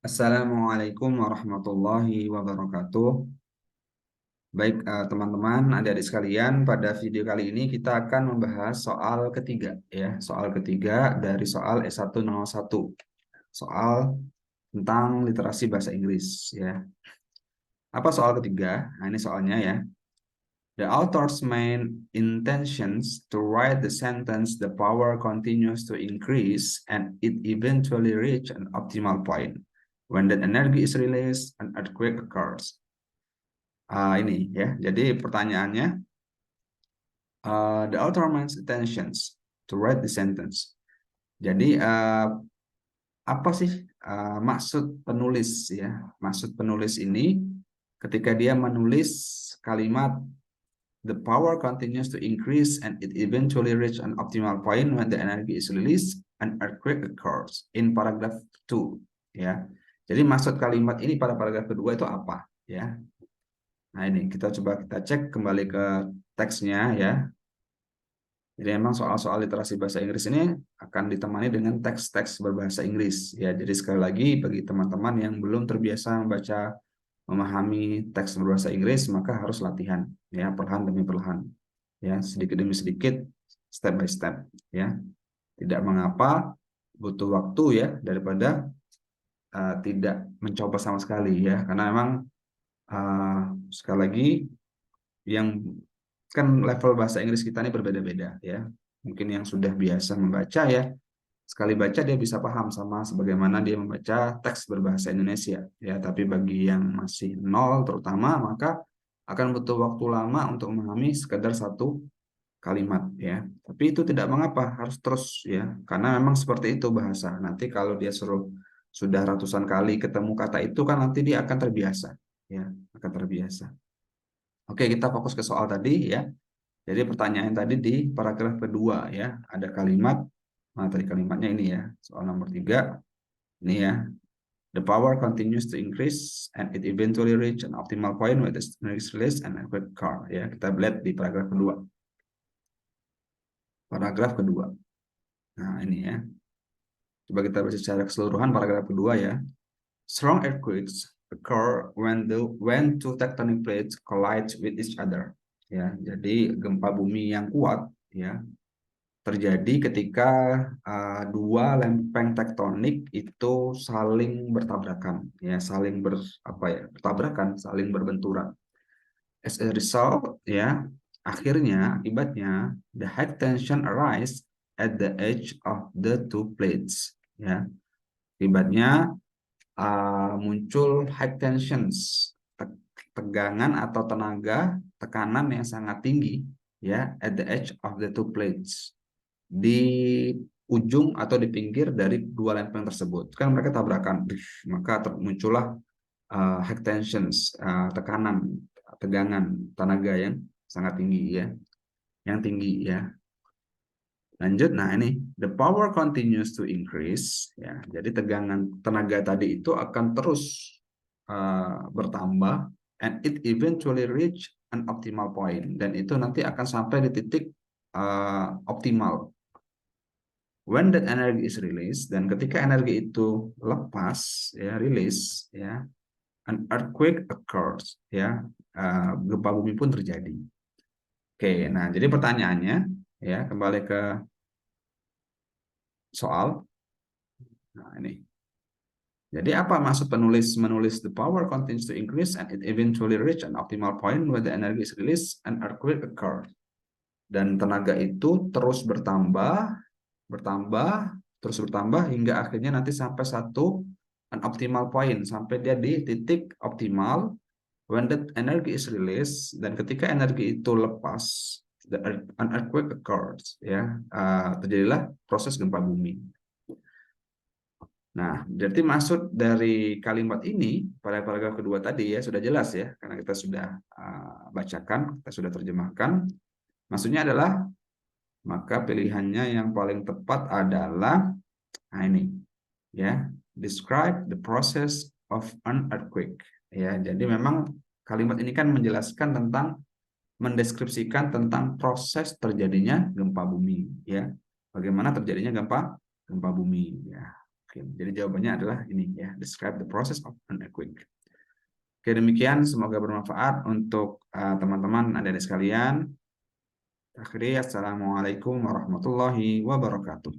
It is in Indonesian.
Assalamualaikum warahmatullahi wabarakatuh. Baik, teman-teman, adik-adik sekalian, pada video kali ini kita akan membahas soal ketiga, ya, soal ketiga dari soal S101, soal tentang literasi bahasa Inggris, ya. Apa soal ketiga? Nah, ini soalnya ya. The author's main intentions to write the sentence, the power continues to increase and it eventually reach an optimal point. When that energy is released, an earthquake occurs. Ini ya, jadi pertanyaannya, the author main intentions to write the sentence. Jadi apa sih maksud penulis ya? Maksud penulis ini ketika dia menulis kalimat the power continues to increase and it eventually reach an optimal point when the energy is released, an earthquake occurs in paragraph 2 ya. Jadi maksud kalimat ini pada paragraf kedua itu apa ya? Nah, ini kita cek kembali ke teksnya ya. Jadi memang soal-soal literasi bahasa Inggris ini akan ditemani dengan teks-teks berbahasa Inggris ya. Jadi sekali lagi bagi teman-teman yang belum terbiasa memahami teks berbahasa Inggris, maka harus latihan ya, perlahan demi perlahan ya, sedikit demi sedikit, step by step ya. Tidak mengapa butuh waktu ya daripada tidak mencoba sama sekali ya, karena memang sekali lagi yang kan level bahasa Inggris kita ini berbeda-beda ya. Mungkin yang sudah biasa membaca ya, sekali baca dia bisa paham sama sebagaimana dia membaca teks berbahasa Indonesia ya. Tapi bagi yang masih nol terutama, maka akan butuh waktu lama untuk memahami sekedar satu kalimat ya. Tapi itu tidak mengapa, harus terus ya. Karena memang seperti itu bahasa. Nanti kalau dia sudah ratusan kali ketemu kata itu kan nanti dia akan terbiasa ya, akan terbiasa. Oke, kita fokus ke soal tadi ya. Jadi pertanyaan tadi di paragraf kedua ya, ada kalimat, nah tadi kalimatnya ini ya, soal nomor 3, ini ya, the power continues to increase and it eventually reach an optimal point with the next release and a quick car ya. Kita lihat di paragraf kedua. Paragraf kedua. Nah ini ya, coba kita baca secara keseluruhan paragraf kedua ya. Strong earthquakes occur when two tectonic plates collide with each other. Ya, jadi gempa bumi yang kuat ya terjadi ketika dua lempeng tektonik itu saling bertabrakan ya, bertabrakan, saling berbenturan. As a result ya, akhirnya akibatnya the high tension arise at the edge of the two plates ya. Akibatnya muncul high tensions, tegangan atau tekanan yang sangat tinggi ya, at the edge of the two plates, di ujung atau di pinggir dari dua lempeng tersebut. Kan mereka tabrakan, maka muncullah high tensions, tegangan, tenaga yang sangat tinggi ya, yang tinggi ya. Lanjut, nah ini the power continues to increase ya. Jadi tenaga tadi itu akan terus bertambah and it eventually reach an optimal point, dan itu nanti akan sampai di titik optimal. When that energy is released, dan ketika energi itu lepas ya, release ya, an earthquake occurs ya, gempa bumi pun terjadi. Oke, nah jadi pertanyaannya ya, kembali ke soal. Nah ini, jadi apa maksud penulis menulis the power continues to increase and it eventually reach an optimal point when the energy is released, an earthquake occurs. Dan tenaga itu terus terus bertambah hingga akhirnya nanti sampai satu an optimal point, sampai dia di titik optimal when that energy is released, dan ketika energi itu lepas, an earthquake occurs ya, terjadilah proses gempa bumi. Nah, berarti maksud dari kalimat ini pada paragraf kedua tadi ya sudah jelas ya, karena kita sudah bacakan, kita sudah terjemahkan. Maksudnya adalah, maka pilihannya yang paling tepat adalah nah ini ya, describe the process of an earthquake ya. Jadi memang kalimat ini kan menjelaskan tentang, mendeskripsikan tentang proses terjadinya gempa bumi ya. Bagaimana terjadinya gempa bumi ya. Jadi jawabannya adalah ini ya, describe the process of an earthquake. Oke, demikian semoga bermanfaat untuk teman-teman adik-adik sekalian. Akhirnya, assalamualaikum warahmatullahi wabarakatuh.